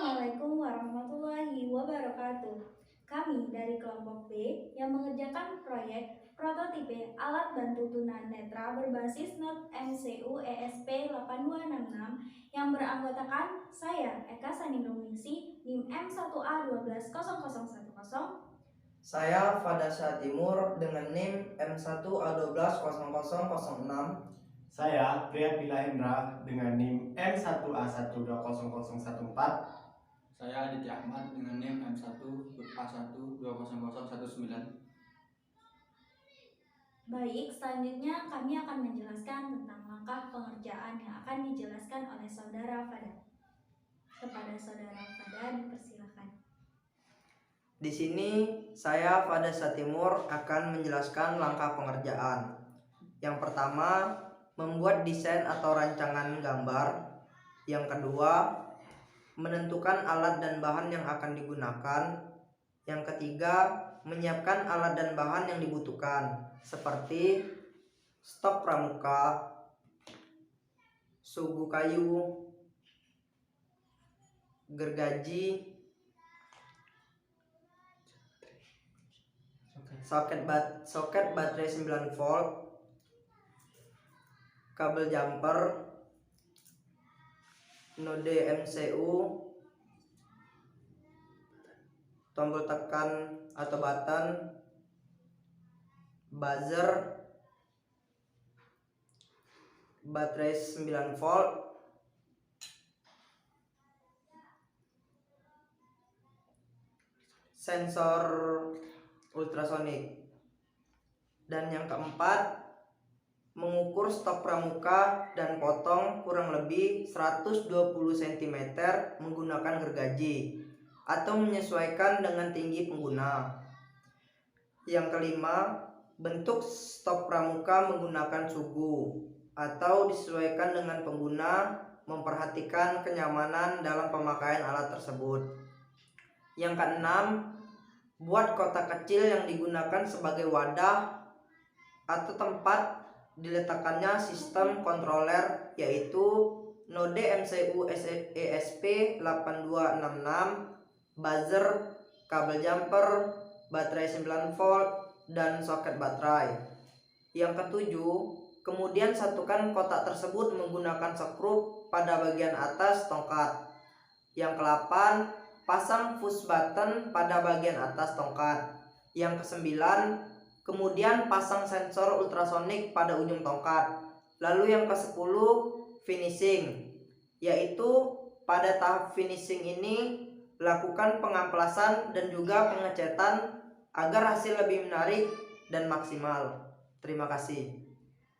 Assalamualaikum warahmatullahi wabarakatuh. Kami dari kelompok B yang mengerjakan proyek prototipe alat bantu tunanetra berbasis Note MCU ESP 8266 yang beranggotakan saya Eka Sanindomingsi NIM M1A1200010. Saya Fadasya Timur dengan NIM M1A1200006. Saya Priya Bilahendra dengan NIM M1A1200014. Saya Aditya Ahmad dengan NIM M1A1200019. Baik, selanjutnya kami akan menjelaskan tentang langkah pengerjaan yang akan dijelaskan oleh Saudara Fada. Kepada Saudara Fada dipersilakan. Di sini saya Fadasya Timur akan menjelaskan langkah pengerjaan. Yang pertama, membuat desain atau rancangan gambar. Yang kedua, menentukan alat dan bahan yang akan digunakan. Yang ketiga, menyiapkan alat dan bahan yang dibutuhkan seperti stok pramuka, sugu kayu, gergaji, soket baterai 9 volt, kabel jumper, node MCU, tombol tekan atau button, buzzer, baterai 9 volt, sensor ultrasonik. Dan yang keempat, mengukur stok pramuka dan potong kurang lebih 120 cm menggunakan gergaji atau menyesuaikan dengan tinggi pengguna. Yang kelima, bentuk stok pramuka menggunakan sugu atau disesuaikan dengan pengguna, memperhatikan kenyamanan dalam pemakaian alat tersebut. Yang keenam, buat kotak kecil yang digunakan sebagai wadah atau tempat diletakkannya sistem kontroler, yaitu node MCU ESP 8266, buzzer, kabel jumper, baterai 9 volt, dan soket baterai. Yang ketujuh, kemudian satukan kotak tersebut menggunakan skrup pada bagian atas tongkat. Yang ke-8, pasang push button pada bagian atas tongkat. Yang ke-9, kemudian pasang sensor ultrasonik pada ujung tongkat. Lalu yang ke-10, finishing, yaitu pada tahap finishing ini lakukan pengamplasan dan juga pengecetan agar hasil lebih menarik dan maksimal. Terima kasih.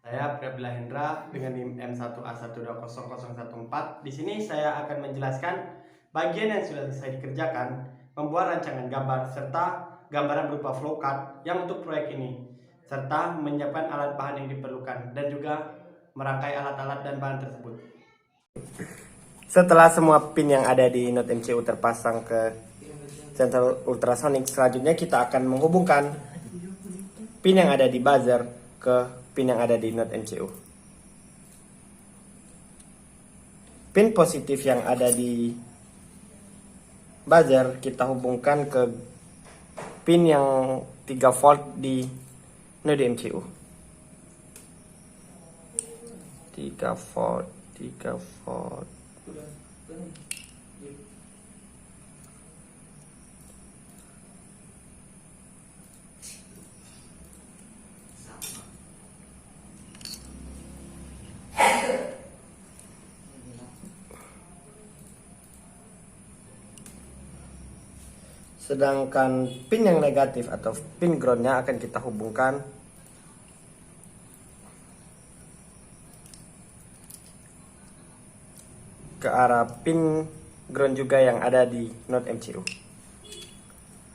Saya Priya Bilahendra dengan NIM M1A1200014. Di sini saya akan menjelaskan bagian yang sudah selesai dikerjakan, membuat rancangan gambar serta gambaran berupa flowcard yang untuk proyek ini, serta menyiapkan alat bahan yang diperlukan dan juga merangkai alat-alat dan bahan tersebut. Setelah semua pin yang ada di Note MCU terpasang ke sensor ultrasonik, selanjutnya kita akan menghubungkan pin yang ada di buzzer ke pin yang ada di Note MCU. Pin positif yang ada di buzzer kita hubungkan ke pin yang 3 volt di node MCU. 3 volt. Sedangkan pin yang negatif atau pin groundnya akan kita hubungkan ke arah pin ground juga yang ada di Note MCU.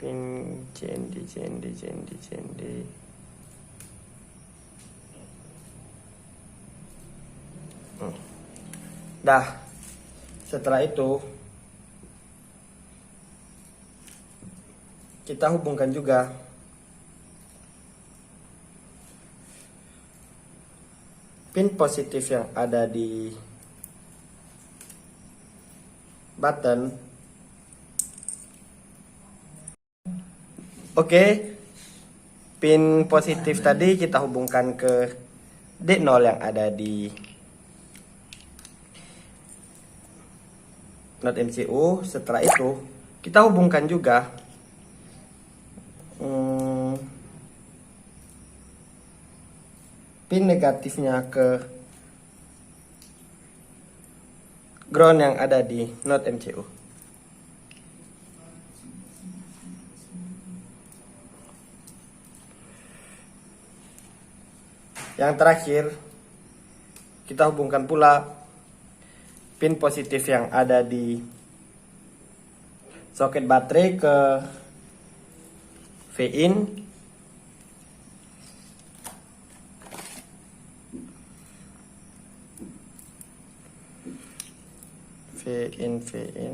Pin CND. Dah, setelah itu kita hubungkan juga pin positif yang ada di button Oke, pin positif tadi kita hubungkan ke D0 yang ada di node MCU. Setelah itu kita hubungkan juga pin negatifnya ke ground yang ada di node MCU. Yang terakhir, kita hubungkan pula pin positif yang ada di soket baterai ke V-in. V-in.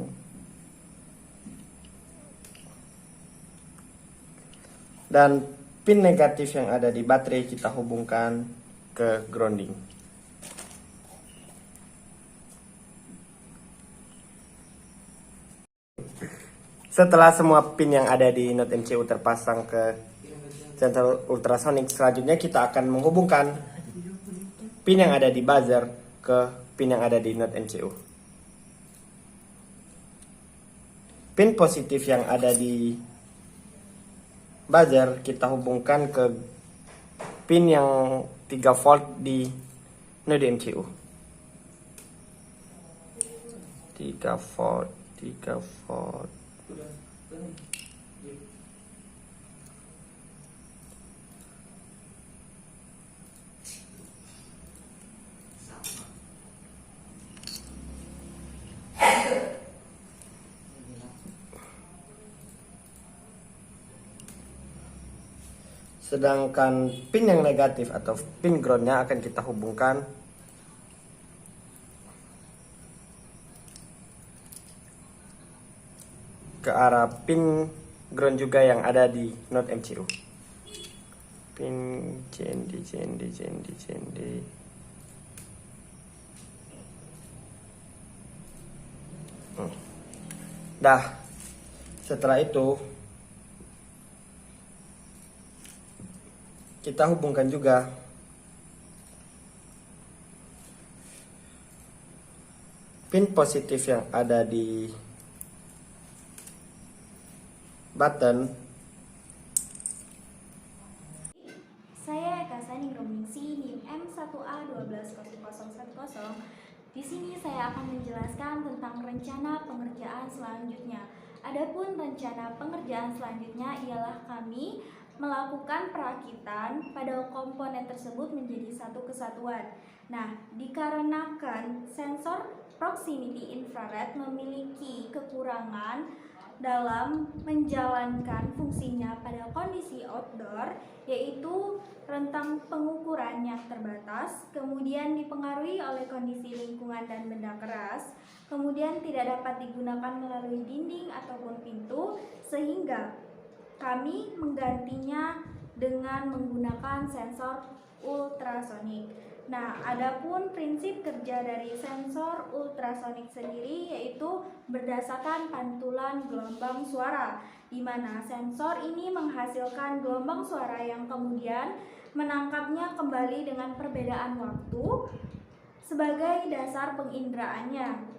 Dan pin negatif yang ada di baterai kita hubungkan ke grounding. Setelah semua pin yang ada di node MCU terpasang ke sensor ultrasonik, selanjutnya kita akan menghubungkan pin yang ada di buzzer ke pin yang ada di node MCU. Pin positif yang ada di buzzer kita hubungkan ke pin yang 3 volt di node MCU. 3 volt. Sedangkan pin yang negatif atau pin groundnya akan kita hubungkan ke arah pin ground juga yang ada di node MCU. Pin CND. Dah, setelah itu kita hubungkan juga pin positif yang ada di button. Saya Eka Sani Romingsih, NIM M1A120010. Di sini saya akan menjelaskan tentang rencana pengerjaan selanjutnya. Adapun rencana pengerjaan selanjutnya ialah kami melakukan perakitan pada komponen tersebut menjadi satu kesatuan. Nah, dikarenakan sensor proximity infrared memiliki kekurangan dalam menjalankan fungsinya pada kondisi outdoor, yaitu rentang pengukuran yang terbatas, kemudian dipengaruhi oleh kondisi lingkungan dan benda keras, kemudian tidak dapat digunakan melalui dinding ataupun pintu, sehingga kami menggantinya dengan menggunakan sensor ultrasonik. Nah, adapun prinsip kerja dari sensor ultrasonik sendiri yaitu berdasarkan pantulan gelombang suara, di mana sensor ini menghasilkan gelombang suara yang kemudian menangkapnya kembali dengan perbedaan waktu sebagai dasar pengindraannya.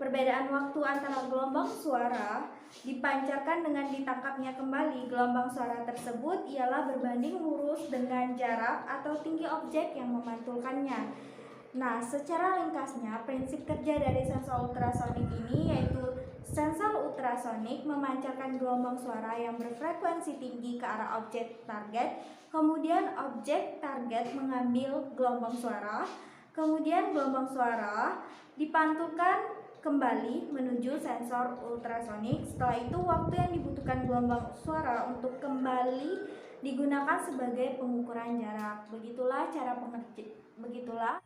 Perbedaan waktu antara gelombang suara dipancarkan dengan ditangkapnya kembali gelombang suara tersebut ialah berbanding lurus dengan jarak atau tinggi objek yang memantulkannya. Nah, secara ringkasnya, prinsip kerja dari sensor ultrasonik ini yaitu sensor ultrasonik memancarkan gelombang suara yang berfrekuensi tinggi ke arah objek target, kemudian objek target mengambil gelombang suara, kemudian gelombang suara dipantulkan kembali menuju sensor ultrasonik. Setelah itu, waktu yang dibutuhkan gelombang suara untuk kembali digunakan sebagai pengukuran jarak. Begitulah cara begitulah.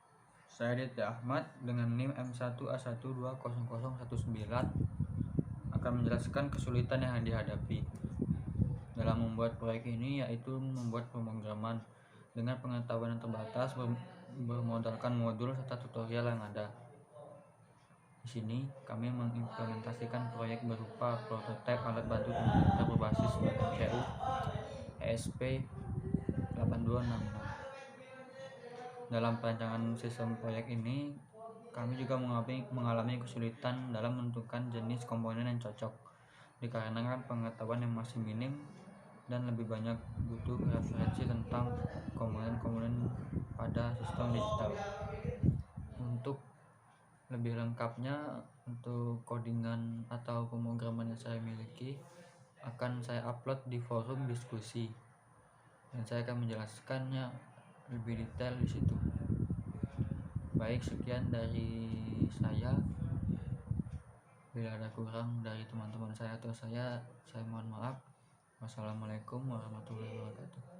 Saya Aditya Ahmad dengan NIM M1A120019 akan menjelaskan kesulitan yang dihadapi dalam membuat proyek ini, yaitu membuat pemrograman dengan pengetahuan yang terbatas bermodalkan modul serta tutorial yang ada. Di sini kami mengimplementasikan proyek berupa prototipe alat bantu tunanetra berbasis MCU ESP 8266. Dalam perancangan sistem proyek ini, kami juga mengalami kesulitan dalam menentukan jenis komponen yang cocok, dikarenakan pengetahuan yang masih minim dan lebih banyak butuh referensi tentang komponen-komponen pada sistem digital. Untuk lebih lengkapnya, untuk codingan atau pemrograman yang saya miliki akan saya upload di forum diskusi, dan saya akan menjelaskannya lebih detail di situ. Baik, sekian dari saya. Bila ada kurang dari teman-teman saya atau saya mohon maaf. Wassalamualaikum warahmatullahi wabarakatuh.